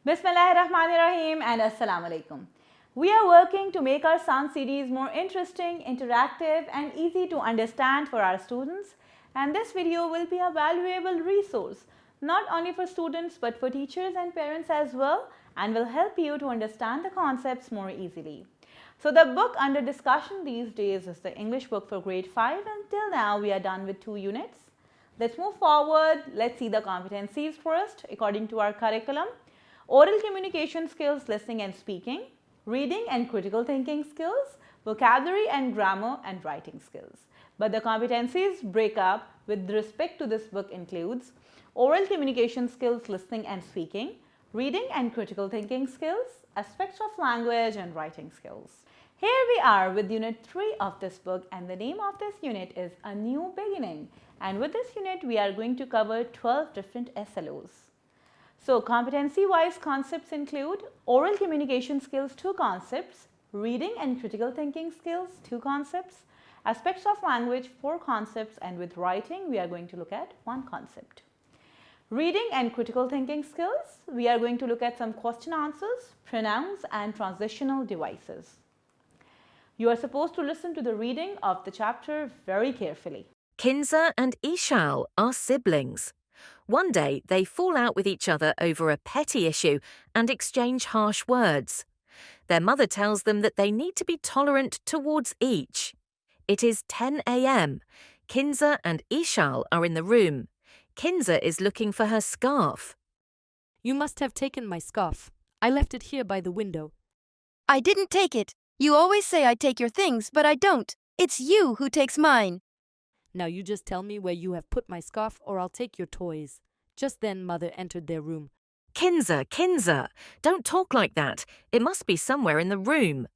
Bismillahirrahmanirrahim and Assalamu alaikum. We are working to make our sound series more interesting, interactive and easy to understand for our students, and this video will be a valuable resource not only for students but for teachers and parents as well, and will help you to understand the concepts more easily. So the book under discussion these days is the English book for grade 5, and till now we are done with 2 units. Let's move forward. Let's see the competencies first according to our curriculum. Oral communication skills, listening and speaking, reading and critical thinking skills, vocabulary and grammar and writing skills. But the competencies break up with respect to this book includes oral communication skills, listening and speaking, reading and critical thinking skills, aspects of language and writing skills. Here we are with unit 3 of this book, and the name of this unit is A New Beginning. And with this unit we are going to cover 12 different SLOs. So competency-wise concepts include oral communication skills, 2 concepts, reading and critical thinking skills, 2 concepts, aspects of language, 4 concepts, and with writing we are going to look at 1 concept. Reading and critical thinking skills, we are going to look at some question answers, pronouns and transitional devices. You are supposed to listen to the reading of the chapter very carefully. Kinza and Ishal are siblings. One day they fall out with each other over a petty issue and exchange harsh words. Their mother tells them that they need to be tolerant towards each. It is 10 a.m. Kinza and Ishal are in the room. Kinza is looking for her scarf. You must have taken my scarf. I left it here by the window. I didn't take it. You always say I take your things, but I don't. It's you who takes mine. Now you just tell me where you have put my scarf or I'll take your toys. Just then Mother entered their room. Kinza, don't talk like that. It must be somewhere in the room.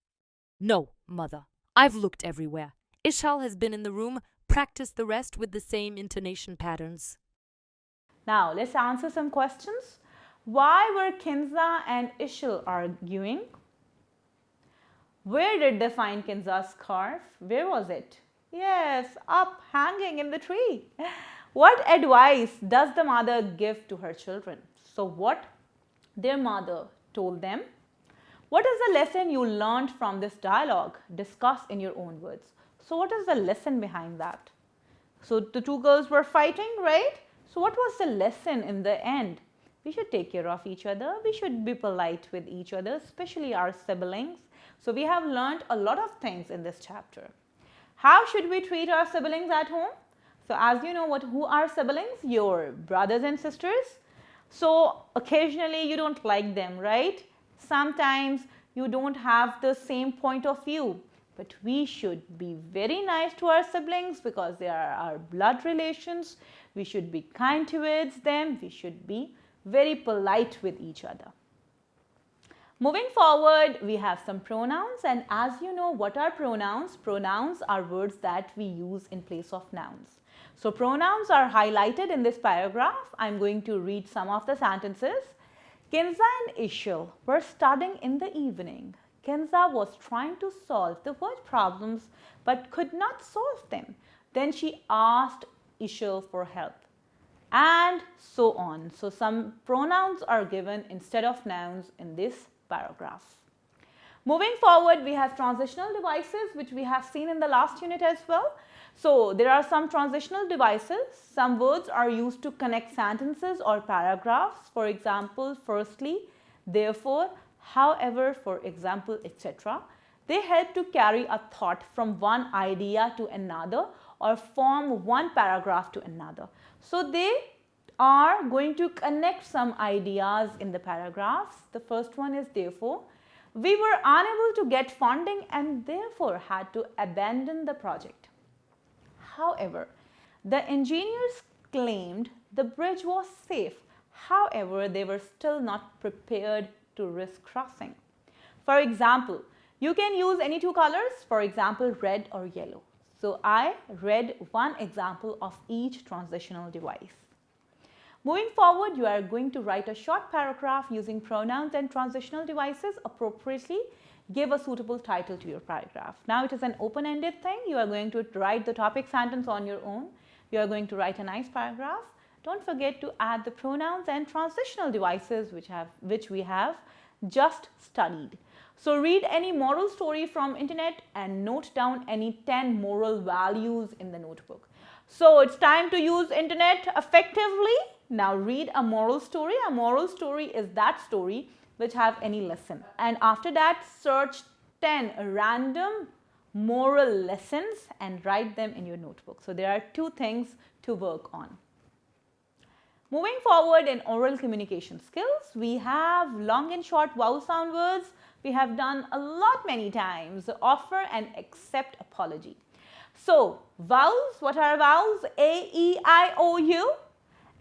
No, Mother. I've looked everywhere. Ishal has been in the room. Practice the rest with the same intonation patterns. Now let's answer some questions. Why were Kinza and Ishal arguing? Where did they find Kinza's scarf? Where was it? Yes, up, hanging in the tree. What advice does the mother give to her children? So what their mother told them? What is the lesson you learned from this dialogue? Discuss in your own words. So what is the lesson behind that? So the 2 girls were fighting, right? So what was the lesson in the end? We should take care of each other. We should be polite with each other, especially our siblings. So we have learned a lot of things in this chapter. How should we treat our siblings at home? So as you know who are siblings? Your brothers and sisters. So occasionally you don't like them, right? Sometimes you don't have the same point of view. But we should be very nice to our siblings because they are our blood relations. We should be kind towards them. We should be very polite with each other. Moving forward, we have some pronouns, and as you know, what are pronouns? Pronouns are words that we use in place of nouns. So pronouns are highlighted in this paragraph. I'm going to read some of the sentences. Kinza and Ishal were studying in the evening. Kinza was trying to solve the word problems but could not solve them. Then she asked Ishal for help, and so on. So some pronouns are given instead of nouns in this paragraph. Moving forward, we have transitional devices, which we have seen in the last unit as well. So there are some transitional devices. Some words are used to connect sentences or paragraphs. For example, firstly, therefore, however, for example, etc. They help to carry a thought from one idea to another or form one paragraph to another. So they are going to connect some ideas in the paragraphs. The first one is therefore. We were unable to get funding and therefore had to abandon the project. However, the engineers claimed the bridge was safe. However, they were still not prepared to risk crossing. For example, you can use any 2 colors, for example, red or yellow. So I read one example of each transitional device. Moving forward, you are going to write a short paragraph using pronouns and transitional devices appropriately. Give a suitable title to your paragraph. Now it is an open-ended thing. You are going to write the topic sentence on your own. You are going to write a nice paragraph. don't forget to add the pronouns and transitional devices which we have just studied. So read any moral story from internet and note down any 10 moral values in the notebook. So it's time to use internet effectively. Now read a moral story. A moral story is that story which have any lesson. And after that, search 10 random moral lessons and write them in your notebook. So there are 2 things to work on. Moving forward in oral communication skills, we have long and short vowel sound words. We have done a lot many times. Offer and accept apology. So vowels, what are vowels? A, E, I, O, U.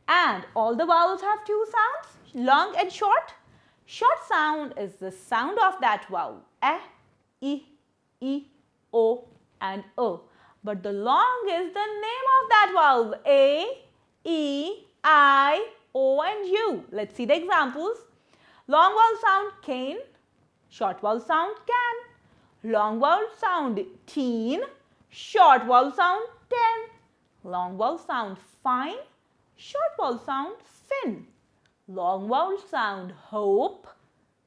And all the vowels have 2 sounds, long and short. Short sound is the sound of that vowel, E, O and O. But the long is the name of that vowel, A, E, I, O and U. Let's see the examples. Long vowel sound cane, short vowel sound can. Long vowel sound teen, short vowel sound ten. Long vowel sound fine, short vowel sound fin. Long vowel sound hope,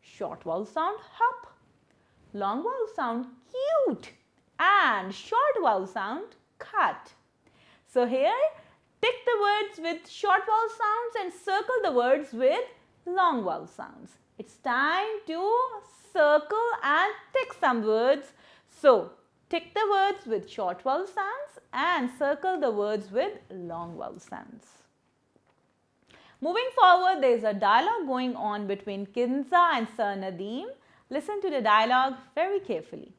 short vowel sound hop. Long vowel sound cute and short vowel sound cut. So here, tick the words with short vowel sounds and circle the words with long vowel sounds. It's time to circle and tick some words. So tick the words with short vowel sounds and circle the words with long vowel sounds. Moving forward, there is a dialogue going on between Kinza and Sir Nadeem. Listen to the dialogue very carefully.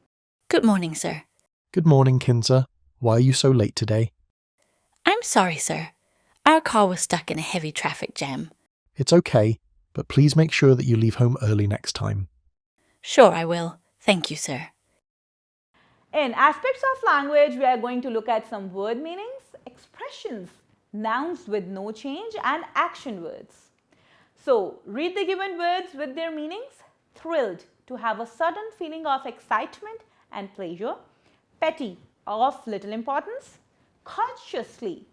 Good morning, sir. Good morning, Kinza. Why are you so late today? I'm sorry, sir. Our car was stuck in a heavy traffic jam. It's okay, but please make sure that you leave home early next time. Sure, I will. Thank you, sir. In aspects of language, we are going to look at some word meanings, expressions, nouns with no change and action words. So read the given words with their meanings. Thrilled, to have a sudden feeling of excitement and pleasure. Petty, of little importance. Consciously,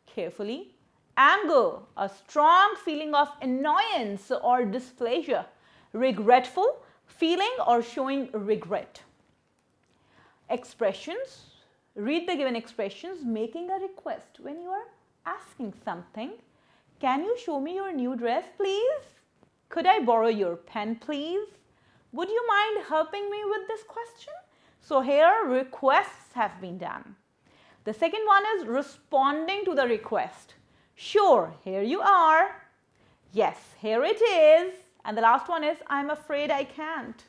carefully. Anger, a strong feeling of annoyance or displeasure. Regretful, feeling or showing regret. Expressions, read the given expressions, making a request when you are asking something. Can you show me your new dress, please? Could I borrow your pen, please? Would you mind helping me with this question? So here requests have been done. The second one is responding to the request. Sure, here you are. Yes, here it is. And the last one is I'm afraid I can't.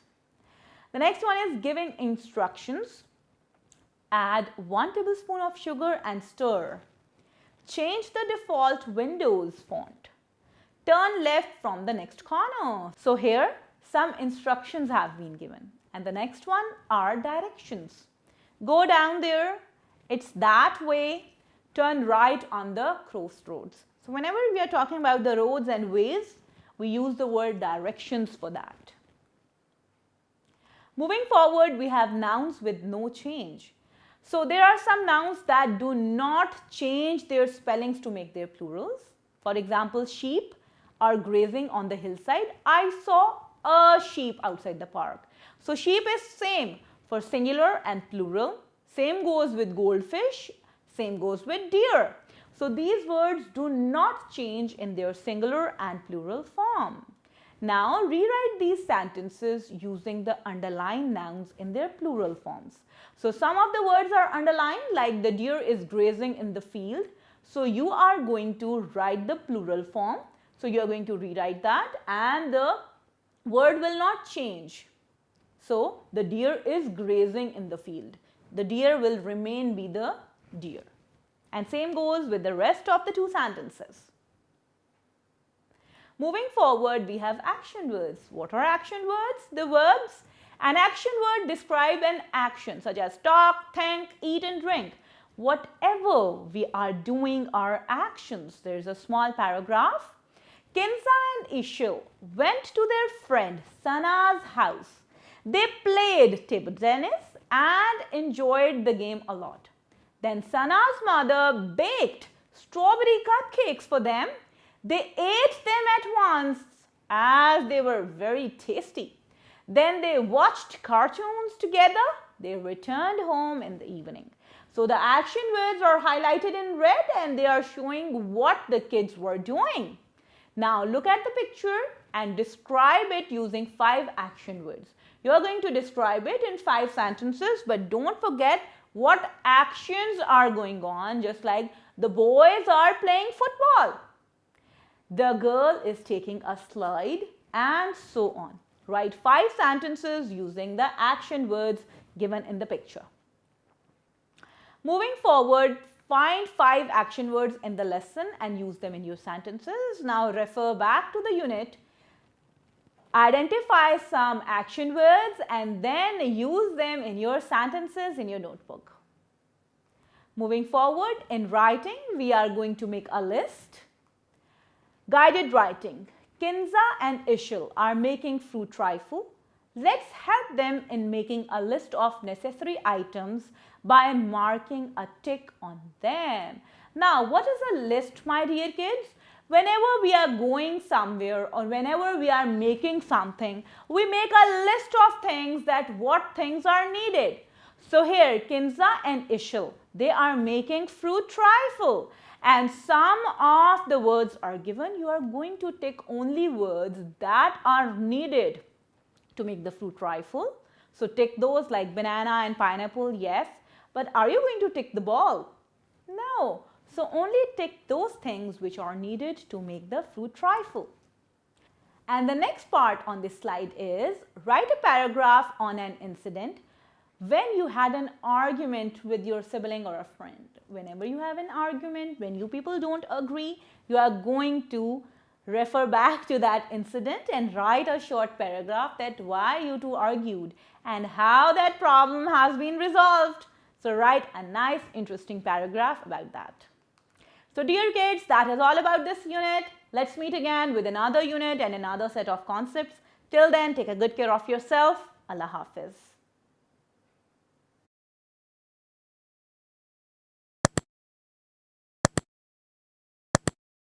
The next one is giving instructions. Add 1 tablespoon of sugar and stir. Change the default Windows font. Turn left from the next corner. So here some instructions have been given. And the next one are directions. Go down there. It's that way. Turn right on the crossroads. So whenever we are talking about the roads and ways, we use the word directions for that. Moving forward, we have nouns with no change. So there are some nouns that do not change their spellings to make their plurals. For example, sheep are grazing on the hillside. I saw a sheep outside the park. So sheep is same for singular and plural. Same goes with goldfish. Same goes with deer. So these words do not change in their singular and plural form. Now rewrite these sentences using the underlined nouns in their plural forms. So some of the words are underlined, like the deer is grazing in the field. So you are going to write the plural form. So you are going to rewrite that and the word will not change. So the deer is grazing in the field. The deer will remain be the deer. And same goes with the rest of the 2 sentences. Moving forward, we have action words. What are action words? The verbs. An action word describe an action such as talk, think, eat and drink. Whatever we are doing are actions. There is a small paragraph. Kinza and Isho went to their friend Sana's house. They played table tennis and enjoyed the game a lot. Then Sana's mother baked strawberry cupcakes for them. They ate them at once as they were very tasty. Then they watched cartoons together. They returned home in the evening. So the action words are highlighted in red and they are showing what the kids were doing. Now look at the picture and describe it using 5 action words. You are going to describe it in 5 sentences, but don't forget what actions are going on, just like the boys are playing football. The girl is taking a slide and so on. Write 5 sentences using the action words given in the picture. Moving forward, find 5 action words in the lesson and use them in your sentences. Now refer back to the unit. Identify some action words and then use them in your sentences in your notebook. Moving forward, in writing, we are going to make a list. Guided writing. Kinza and Ishil are making fruit trifle. Let's help them in making a list of necessary items by marking a tick on them. Now, what is a list, my dear kids? Whenever we are going somewhere or whenever we are making something, we make a list of things that what things are needed. So here, Kinza and Ishil, they are making fruit trifle. And some of the words are given. You are going to tick only words that are needed to make the fruit trifle. So tick those like banana and pineapple, yes. But are you going to tick the ball? No. So only tick those things which are needed to make the fruit trifle. And the next part on this slide is write a paragraph on an incident when you had an argument with your sibling or a friend. Whenever you have an argument, when you people don't agree, you are going to refer back to that incident and write a short paragraph that why you two argued and how that problem has been resolved. So write a nice interesting paragraph about that. So dear kids, that is all about this unit. Let's meet again with another unit and another set of concepts. Till then, take a good care of yourself. Allah Hafiz.